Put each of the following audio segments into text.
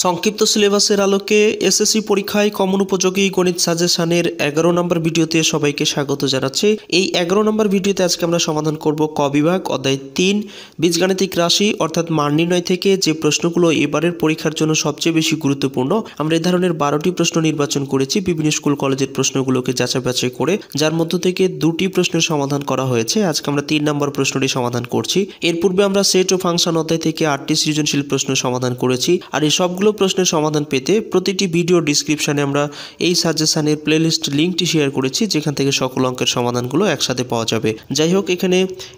সংক্ষিপ্ত সিলেবাসের আলোকে এসএসসি পরীক্ষায় কমন উপযোগী গণিত সাজেশনের 11 নম্বর ভিডিওতে সবাইকে স্বাগত জানাচ্ছি। এই 11 নম্বর ভিডিওতে আজকে আমরা সমাধান করব ক বিভাগ অধ্যায় 3 বীজগাণিতিক রাশি অর্থাৎ মান নির্ণয় থেকে যে প্রশ্নগুলো এবারের পরীক্ষার জন্য সবচেয়ে বেশি গুরুত্বপূর্ণ। আমরা এই ধরনের 12টি প্রশ্ন নির্বাচন করেছি বিভিন্ন স্কুল কলেজের প্রশ্নগুলোকে যাচাই বাছাই করে, যার মধ্য থেকে 2টি প্রশ্নের সমাধান করা হয়েছে। আজকে আমরা 3 নম্বর প্রশ্নটি সমাধান করছি। এর পূর্বে আমরা সেট ও ফাংশন অধ্যায় থেকে 8টি সৃজনশীল প্রশ্ন সমাধান করেছি। আর এই সবগুলো প্রশ্নের সমাধান পেতে প্রতিটি ভিডিও ডেসক্রিপশনে আমরা এই সাজেশনের প্লেলিস্ট লিঙ্কটি শেয়ার করেছি, যেখান থেকে সকল অঙ্কের সমাধানগুলো একসাথে পাওয়া যাবে। যাই হোক, এখানে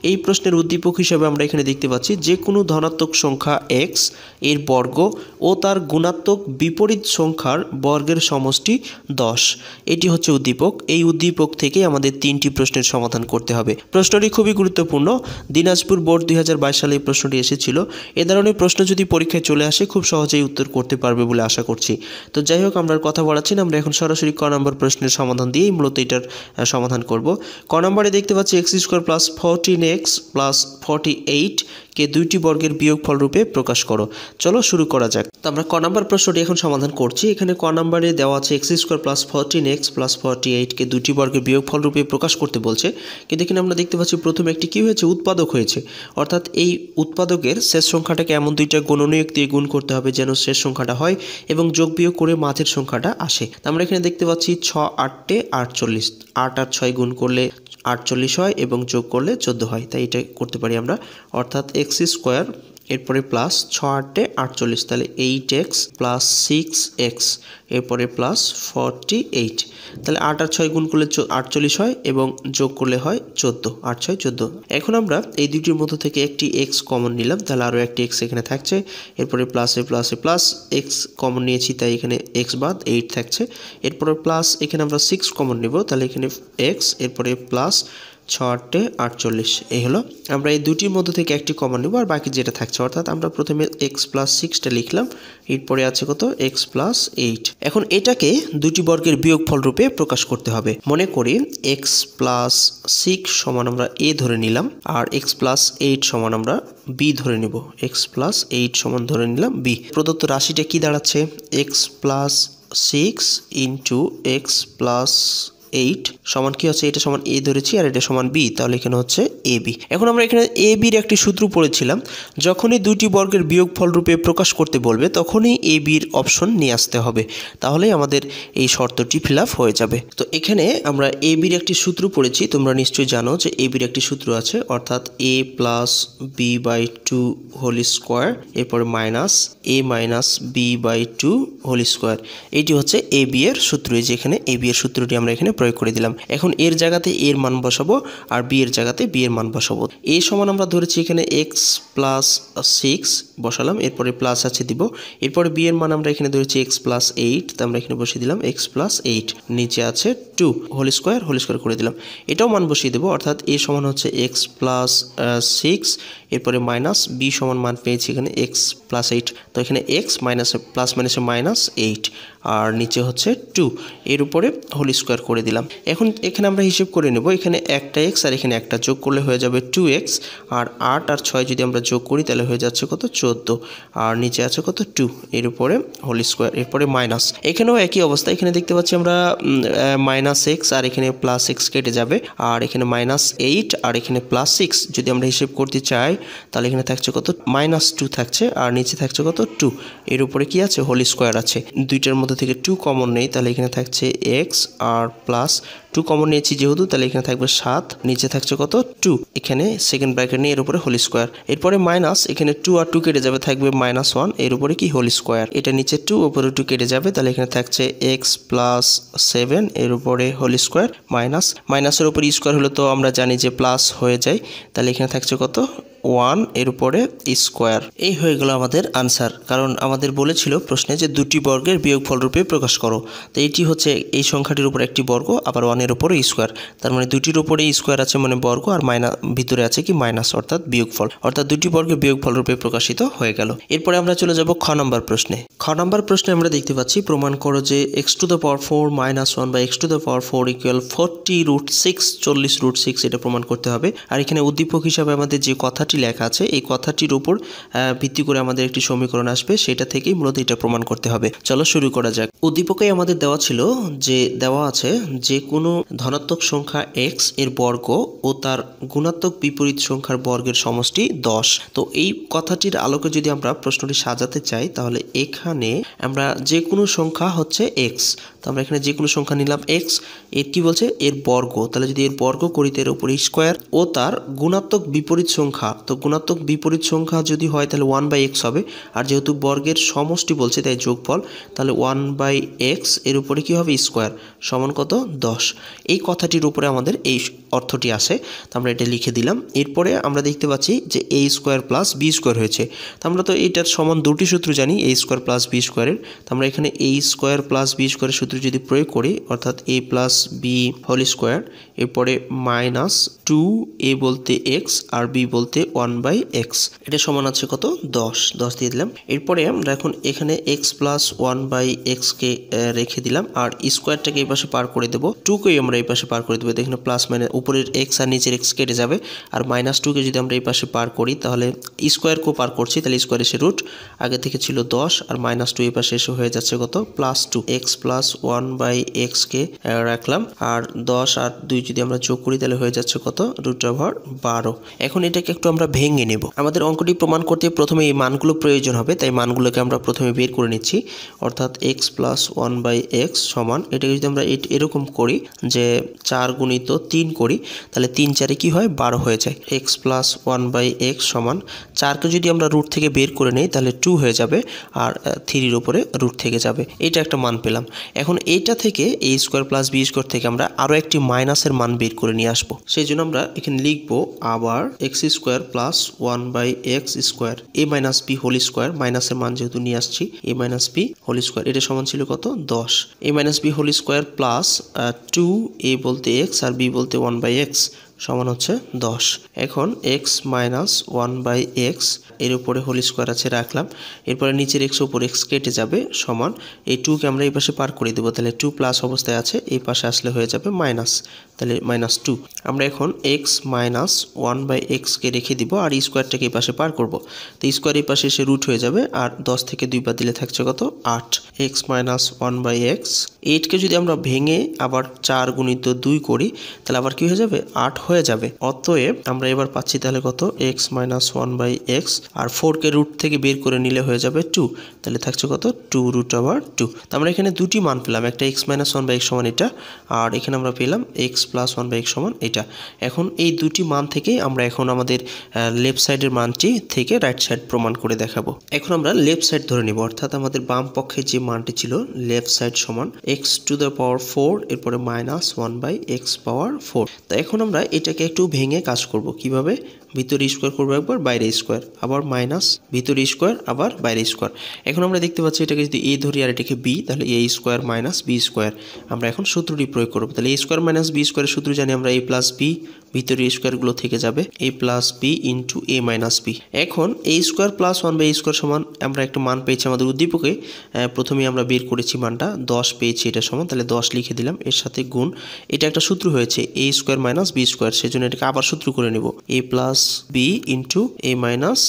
এই প্রশ্নের উদ্দীপক হিসেবে আমরা এখানে দেখতে পাচ্ছি যে কোনো ধনাত্মক সংখ্যা x এর বর্গ ও তার গুণাত্মক বিপরীত সংখ্যার বর্গের সমষ্টি 10। এটি হচ্ছে উদ্দীপক। এই উদ্দীপক থেকে আমাদের 3টি প্রশ্নের সমাধান করতে হবে। প্রশ্নটি খুবই গুরুত্বপূর্ণ। দিনাজপুর বোর্ড 2022 সালে এই প্রশ্নটি এসেছিল। এ ধরনের প্রশ্ন যদি পরীক্ষায় চলে আসে খুব সহজেই উত্তর করতে পারবে বলে আশা করছি। তো যাই হোক, আমরা কথা বলাচ্ছি না, আমরা এখন সরাসরি ক নম্বর প্রশ্নের সমাধান দিয়েই মূলত এটার সমাধান করব। ক নম্বরে দেখতে পাচ্ছি x² + 14x + 48 কে দুইটি বর্গের বিয়োগফল রূপে প্রকাশ করো। চলো শুরু করা যাক। তো আমরা ক নম্বর প্রশ্নটি এখন সমাধান করছি। এখানে ক নম্বরে দেওয়া আছে x² + 14x + 48 কে দুইটি বর্গের বিয়োগফল রূপে প্রকাশ করতে বলছে। কিন্তু এখানে আমরা দেখতে পাচ্ছি প্রথমে একটি কি হয়েছে, উৎপাদক হয়েছে। অর্থাৎ এই উৎপাদকের শেষ সংখ্যাটাকে এমন দুইটা গুণনীয়ক দিয়ে গুণ করতে হবে যেন শেষ সংখ্যাটা হয় এবং যোগ বিয়োগ করে মাঝের সংখ্যাটা আসে। আমরা এখানে দেখতে পাচ্ছি 6 8 48, 8 আর 6 গুণ করলে 48 হয় এবং যোগ করলে 14 হয়। তাই এটা করতে পারি আমরা, অর্থাৎ x² এরপরে প্লাস 6 8 48, তাহলে 8x + 6x এরপরে প্লাস 48, তাহলে 8 আর 6 গুণ করলে 48 হয় এবং যোগ করলে হয় 14, 8 6 14। এখন আমরা এই দুটির মধ্যে থেকে একটি x কমন নিলাম, তাহলে আরও একটি x এখানে থাকছে। এরপরে প্লাসে প্লাসে প্লাস x কমন নিয়েছি, তাই এখানে x বাদ 8 থাকছে। এরপরে প্লাস এখানে আমরা 6 কমন নেব, তাহলে এখানে x এরপরে প্লাস 6 8 48। এই হলো, আমরা এই দুটির মধ্যে থেকে একটি কমন নেব আর বাকি যেটা থাকছে, অর্থাৎ আমরা প্রথমে x + 6টা লিখলাম, এরপরে আছে কত x + 8। এখন এটাকে দুটি বর্গের বিয়োগফল রূপে প্রকাশ করতে হবে। মনে করি x + 6 সমান আমরা a ধরে নিলাম আর x + 8 সমান আমরা b ধরে নিব। x + 8 সমান ধরে নিলাম b। প্রদত্ত রাশিটা কি দাঁড়াচ্ছে, x + 6 × x + 8 সমান কি হচ্ছে, এটা সমান a ধরেছি আর এটা সমান b, তাহলে এখানে হচ্ছে ab। এখন আমরা এখানে ab এর একটি সূত্র পড়েছিলাম, যখনই দুটি বর্গের বিয়োগফল রূপে প্রকাশ করতে বলবে তখনই ab এর অপশন নিয়ে আসতে হবে, তাহলেই আমাদের এই শর্তটি ফিল আপ হয়ে যাবে। তো এখানে আমরা ab এর একটি সূত্র পড়েছি, তোমরা নিশ্চয়ই জানো যে ab এর একটি সূত্র আছে, অর্থাৎ a + b/2 হোল স্কয়ার এরপরে minus a - b/2 whole square. এটি হচ্ছে ab এর সূত্র। এই যে এখানে ab এর সূত্রটি আমরা এখানে প্রয়োগ করে দিলাম। এখন এর জায়গাতে a এর মান বসাবো আর b এর জায়গাতে b এর মান বসাবো। a সমান আমরা ধরেছি এখানে x + 6 বসালাম, এরপরে প্লাস আছে দিব, এরপরে b এর মান আমরা এখানে ধরেছি x + 8, তো আমরা এখানে বসিয়ে দিলাম x + 8, নিচে আছে 2 হোল স্কয়ার করে দিলাম, এটাও মান বসিয়ে দেবো, অর্থাৎ a সমান হচ্ছে x + 6 এরপরে মাইনাস b সমান মান পেয়েছি এখানে x + 8, তো এখানে x প্লাস মাইনাসে -8 আর নিচে হচ্ছে 2, এর উপরে হোল স্কয়ার করে দিলাম। এখন এখানে আমরা হিসেব করে নেব, এখানে একটা x আর এখানে একটা যোগ করলে হয়ে যাবে 2x, আর 8 আর 6 যদি আমরা যোগ করি তাহলে হয়ে যাচ্ছে কত 14, আর নিচে আছে কত 2, এর উপরে হোল স্কয়ার এরপরে মাইনাস। এখানেও একই অবস্থা, এখানে দেখতে পাচ্ছি আমরা -x আর এখানে +x কেটে যাবে, আর এখানে -8 আর এখানে +6 যদি আমরা হিসেব করতে চাই তাহলে এখানে থাকছে কত -2 থাকছে আর নিচে থাকছে কত 2, এর উপরে কি আছে হোল স্কয়ার আছে। দুইটার মধ্যে থেকে 2 কমন নেই, তাহলে এখানে থাকছে x আর প্লাস 2 কমন নিয়েছি যেহেতু, তাহলে এখানে থাকবে 7, নিচে থাকছে কত 2, এখানে সেকেন্ড ব্র্যাকেট নিয়ে এর উপরে হোল স্কয়ার, এরপরে মাইনাস এখানে 2 আর 2 কেটে যাবে, থাকবে -1, এর উপরে কি হোল স্কয়ার, এটা নিচে 2 উপরে 2 কেটে যাবে, তাহলে এখানে থাকছে x + 7 এর উপরে হোল স্কয়ার মাইনাসের উপরে স্কয়ার হলে তো আমরা জানি যে প্লাস হয়ে যায়, তাহলে এখানে থাকছে কত 1 এর উপরে স্কয়ার। এই হয়ে গেল আমাদের আনসার, কারণ আমাদের বলেছিল প্রশ্নে যে দুটি বর্গের বিয়োগফল রূপে প্রকাশ করো। তো এটি হচ্ছে এই সংখ্যাটির উপর একটি বর্গ আবার 1 এর উপরে স্কয়ার, তার মানে দুটির উপরে স্কয়ার আছে মানে বর্গ আর ভিতরে আছে কি মাইনাস অর্থাৎ বিয়োগফল, অর্থাৎ দুটি বর্গের বিয়োগফল রূপে প্রকাশিত হয়ে গেল। এরপরে আমরা চলে যাব খ নম্বর প্রশ্নে। খ নম্বর প্রশ্নে আমরা দেখতে পাচ্ছি প্রমাণ করো যে x⁴ - 1 বা x⁴ = 40√6 40√6 এটা প্রমাণ করতে হবে। আর এখানে উদ্দীপক হিসাবে আমাদের যে কথাটি কথাটি লেখা আছে এই কথাটির উপর ভিত্তি করে আমাদের একটি সমীকরণ আসবে, সেটা থেকেই মূলত এটা প্রমাণ করতে হবে। চলো শুরু করা যাক। উদ্দীপকে আমাদের দেওয়া ছিল যে দেওয়া আছে যে কোনো ধনাত্মক সংখ্যা x এর বর্গ ও তার গুণাত্মক বিপরীত সংখ্যার বর্গের সমষ্টি 10। তো এই কথাটির আলোকে যদি আমরা প্রশ্নটি সাজাতে চাই তাহলে এখানে আমরা যে কোনো সংখ্যা হচ্ছে x, তো আমরা এখানে যে কোনো সংখ্যা নিলাম x, এর কি বলছে এর বর্গ, তাহলে যদি এর বর্গ করি এর উপরে স্কোয়ার ও তার গুণাত্মক বিপরীত সংখ্যা, তো গুণাত্মক বিপরীত সংখ্যা যদি হয় তাহলে 1/x হবে, আর যেহেতু বর্গের সমষ্টি বলছে তাই যোগফল, তাহলে 1/x এর উপরে কি হবে স্কোয়ার সমান কত 10। এই কথাটির উপরে আমাদের এই অর্থটি আসে, তো আমরা এটা লিখে দিলাম। এরপরে আমরা দেখতে পাচ্ছি যে a square plus b square হয়েছে, তো আমরা তো এইটার সমান দুটি সূত্র জানি a স্কোয়ার প্লাস b স্কোয়ারের, তো আমরা এখানে a স্কোয়ার প্লাস b স্কোয়ারের সূত্র যদি প্রয়োগ করি অর্থাৎ a plus b whole square, এরপরে মাইনাস 2a বলতে x আর b বলতে 1/x, এটা সমান আছে কত 10 দিয়ে দিলাম। এরপরে আমরা এখন এখানে x প্লাস 1/x কে রেখে দিলাম আর স্কোয়ারটাকে এই পাশে পার করে দেবো, 2কেই আমরা এই পাশে পার করে দেবো, এখানে প্লাস মাইনাস উপরের x আর নিচের x কেটে যাবে, আর মাইনাস 2কে যদি আমরা এই পাশে পার করি তাহলে স্কোয়ারকেও পার করছি, তাহলে স্কোয়ার এসে রুট, আগে থেকে ছিল 10 আর মাইনাস 2 এই পাশে এসে হয়ে যাচ্ছে কত প্লাস 2, x প্লাস 1/x কে রাখলাম, আর 10 আর 2 যদি আমরা যোগ করি তাহলে হয়ে যাচ্ছে কত √12। এখন এটাকে একটু আমরা ভেঙে নেব। আমাদের অঙ্কটি প্রমাণ করতে প্রথমে এই মানগুলো প্রয়োজন হবে, তাই মানগুলোকে আমরা প্রথমে বের করে নিচ্ছি, অর্থাৎ x প্লাস 1/x সমান, এটাকে যদি আমরা এরকম করি যে 4 গুণিত 3 করি তাহলে 3 4 কি হয় 12 হয়ে যায়। x প্লাস 1/x সমান 4কে যদি আমরা রুট থেকে বের করে নেই তাহলে 2 হয়ে যাবে আর 3 এর উপরে রুট থেকে যাবে, এটা একটা মান পেলাম। এখন এইটা থেকে a square plus b square থেকে আমরা আরও একটি মাইনাসের মান বের করে নিয়ে আসবো, সেই জন্য আমরা এখানে লিখবো আবার x square plus 1/x square a minus b whole square, মাইনাসের মান যেহেতু নিয়ে আসছি a minus b whole square, এটা সমান ছিল কত 10, a minus b whole square plus 2a বলতে x আর b বলতে 1/x সমান হচ্ছে 10। এখন x মাইনাস 1/x এর উপরে হোল স্কোয়ার আছে রাখলাম, এরপরে নিচের x উপর x কেটে যাবে সমান এই 2কে আমরা এই পাশে পার করে দেবো, তাহলে 2 প্লাস অবস্থায় আছে, এই পাশে আসলে হয়ে যাবে মাইনাস, তাহলে -2। আমরা এখন x মাইনাস 1/x কে রেখে দিব আর স্কোয়ারটাকে এই পাশে পার করব, তো স্কোয়ার এই পাশে এসে রুট হয়ে যাবে আর 10 থেকে 2 বাদ দিলে থাকছে কত 8, x মাইনাস 1/x। 8কে যদি আমরা ভেঙে আবার 4 গুণিত 2 করি তাহলে আবার কি হয়ে যাবে 8 হয়ে যাবে। অতএব আমরা এবার পাচ্ছি তাহলে কত x মাইনাস 1/x, আর 4কে রুট থেকে বের করে নিলে হয়ে যাবে 2, তাহলে থাকছে কত 2√2। তো আমরা এখানে দুটি মান পেলাম, একটা x মাইনাস 1/x সমান এটা, আর এখানে আমরা পেলাম x প্লাস 1/x সমান এটা। এখন এই দুটি মান থেকে আমরা এখন আমাদের লেফট সাইডের মানটি থেকে রাইট সাইড প্রমাণ করে দেখাবো। এখন আমরা লেফট সাইড ধরে নিব, অর্থাৎ আমাদের বাম পক্ষে যে মানটি ছিল লেফট সাইড সমান x⁴, এরপরে মাইনাস 1/x পাওয়ার 4। তো এখন আমরা এটাকে একটু ভেঙে কাজ করব, কিভাবে ভিতরে স্কোয়ার করবো একবার, বাইরে স্কোয়ার, আবার মাইনাস, ভিতরে স্কোয়ার, আবার বাইরে স্কোয়ার। এখন আমরা দেখতে পাচ্ছি এটাকে যদি a ধরি আর এটাকে b, তাহলে a square minus b square. আমরা এখন সূত্রটি প্রয়োগ করবো, তাহলে a স্কোয়ার মাইনাস b স্কোয়ারের সূত্র জানি আমরা a প্লাস b, ভিতরে স্কোয়ারগুলো থেকে যাবে a plus b into a minus b। এখন a square plus 1/a square সমান আমরা একটা মান পেয়েছি আমাদের উদ্দীপকে, প্রথমে আমরা বের করেছি মানটা 10 পেয়েছি, এটা সমান, তাহলে 10 লিখে দিলাম, এর সাথে গুণ, এটা একটা সূত্র হয়েছে a square minus b square, সেজন্য এটাকে আবার সূত্র করে নেব a plus b into a minus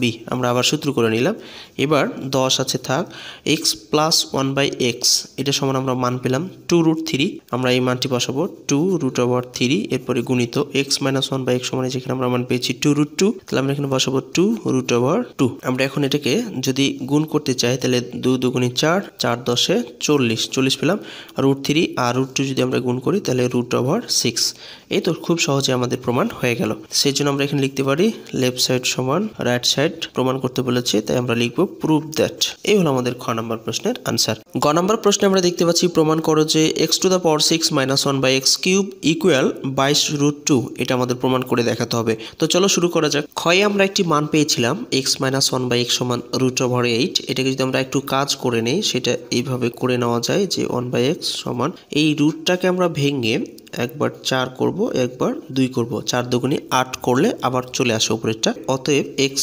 b, আমরা আবার সূত্র করে নিলাম। এবার 10 আছে থাক, x প্লাস 1/x এটা সমান আমরা মান পেলাম 2√3, আমরা এই মানটি বসাবো 2√3, এরপরে গুণিত x মাইনাস 1/x সমান যেখানে আমরা মান পেয়েছি 2√2, তাহলে আমরা এখানে বসাবো 2√2। আমরা এখন এটাকে যদি গুণ করতে চাই তাহলে 2 2 গুণে 4, 4 10 40 পেলাম, আর √3 আর √2 যদি আমরা গুণ করি তাহলে √6। এই তো খুব সহজে আমাদের প্রমাণ হয়ে গেল। সেই জন্য আমরা এখানে লিখতে পারি লেফট সাইড সমান রাইট সাইড প্রমাণ করতে বলেছে, তাই আমরা লিখবো প্রুভ দ্যাট। এই হলো আমাদের খ নম্বর প্রশ্নের আনসার। গ নম্বর প্রশ্নে আমরা দেখতে পাচ্ছি প্রমাণ করো যে x⁴ minus 1/x cube equal 22√2, এটা আমাদের প্রমাণ করে দেখাতে হবে। তো চলো শুরু করা যাক। ক্ষয়ে আমরা একটি মান পেয়েছিলাম x মাইনাস 1/x সমান √8, এটাকে যদি আমরা একটু কাজ করে নেই সেটা এইভাবে করে নেওয়া যায় যে 1/x সমান এই রুটটাকে আমরা ভেঙে একবার 4 করব, একবার 2 করব। 4 দুগুণে 8 করলে আবার চলে আসে উপরেরটা। অতএব x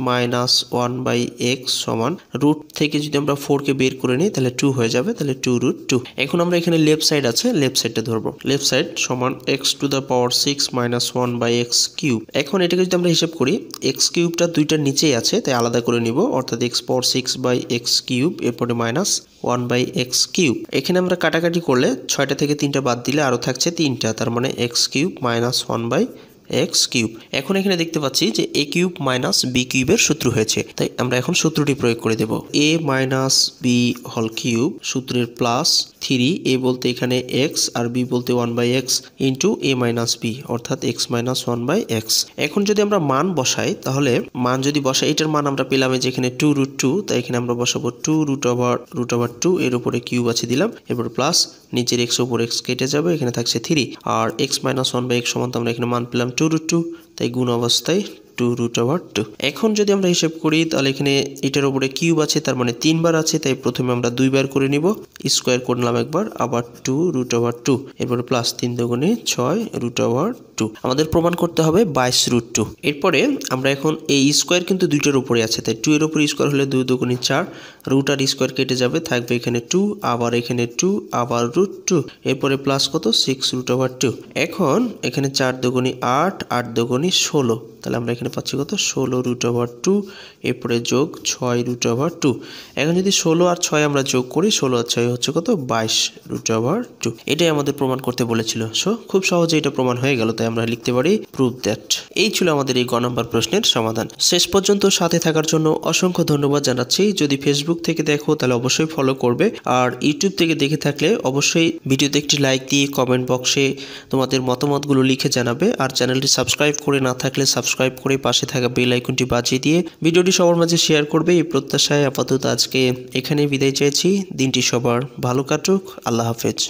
মাইনাস 1/x সমান রুট থেকে যদি আমরা 4 কে বের করে নিই তাহলে 2 হয়ে যাবে, তাহলে 2√2। এখন আমরা এখানে লেফট সাইড আছে, লেফট সাইডটা ধরবো। লেফট সাইড সমান x to the power 6 minus 1/x cube. এখন এটাকে যদি আমরা হিসাব করি, x কিউবটা দুইটার নিচেই আছে তাই আলাদা করে নিব, অর্থাৎ x পাওয়ার 6/x কিউব, এরপরে মাইনাস 1/x কিউব। এখানে আমরা কাটাকাটি করলে 6টা থেকে 3টা বাদ দিলে আরো থাকছে 3টা, তার মানে x cube minus 1/x cube. এখন এখানে দেখতে পাচ্ছি যে a কিউব মাইনাস b কিউবের সূত্র হয়েছে, তাই আমরা এখন সূত্রটি প্রয়োগ করে দেব। a minus b whole cube সূত্রের প্লাস 3, a বলতে এখানে x আর b বলতে 1/x into a minus b, অর্থাৎ x মাইনাস 1/x। এখন যদি আমরা মান বসাই, তাহলে মান যদি বসাই, এটার মান আমরা পেলাম যেখানে 2√2, তাই এখানে আমরা বসাবো 2√2, এর উপরে কিউব আছে দিলাম, এরপর প্লাস নিচের x উপর x কেটে যাবে, এখানে থাকছে 3, আর x মাইনাস 1/x সমান তো আমরা এখানে মান পেলাম 2√2, তাই গুণ অবস্থায় 2√2। এখন যদি আমরা হিসাব করি তাহলে এখানে এটার উপরে কিউব আছে, তার মানে 3 বার আছে, তাই প্রথমে আমরা 2 বার করে নিব, স্কোয়ার করলাম একবার, আবার 2√2, এরপরে প্লাস 3 দুগুণে 6√2। আমাদের প্রমাণ করতে হবে 22√2। এরপরে আমরা এখন এই স্কোয়ার কিন্তু দুইটার উপরে আছে, তাই 2 এর উপরে স্কোয়ার হলে 2 দুগুণে 4, রুট আর স্কোয়ার কেটে যাবে, থাকবে এখানে 2, আবার এখানে 2, আবার √2, এরপরে প্লাস কত 6√2। এখন এখানে 4 দুগুণে 8, 8 দুগুণে 16, তাহলে আমরা এখানে পাচ্ছি কত 16√2, এরপরে যোগ 6√2। এখন যদি 16 আর 6 আমরা যোগ করি, 16 আর 6 হচ্ছে কত 22√2। এটাই আমাদের প্রমাণ করতে বলেছিল। সো খুব সহজে এটা প্রমাণ হয়ে গেল, তাই আমরা লিখতে পারি প্রুভ দ্যাট। এই ছিল আমাদের এই গ নম্বর প্রশ্নের সমাধান। শেষ পর্যন্ত সাথে থাকার জন্য অসংখ্য ধন্যবাদ জানাচ্ছি। যদি ফেসবুক থেকে দেখো তাহলে অবশ্যই ফলো করবে, আর ইউটিউব থেকে দেখে থাকলে অবশ্যই ভিডিওতে একটি লাইক দিয়ে কমেন্ট বক্সে তোমাদের মতামতগুলো লিখে জানাবে, আর চ্যানেলটি সাবস্ক্রাইব করে না থাকলে সাবস্ক্রাইব করে পাশে থাকা বেল আইকনটি বাজিয়ে দিয়ে ভিডিওটি সবার মাঝে শেয়ার করবে। এই প্রত্যাশায় আপাতত আজকে এখানেই বিদায় চাইছি। দিনটি সবার ভালো কাটুক। আল্লাহ হাফেজ।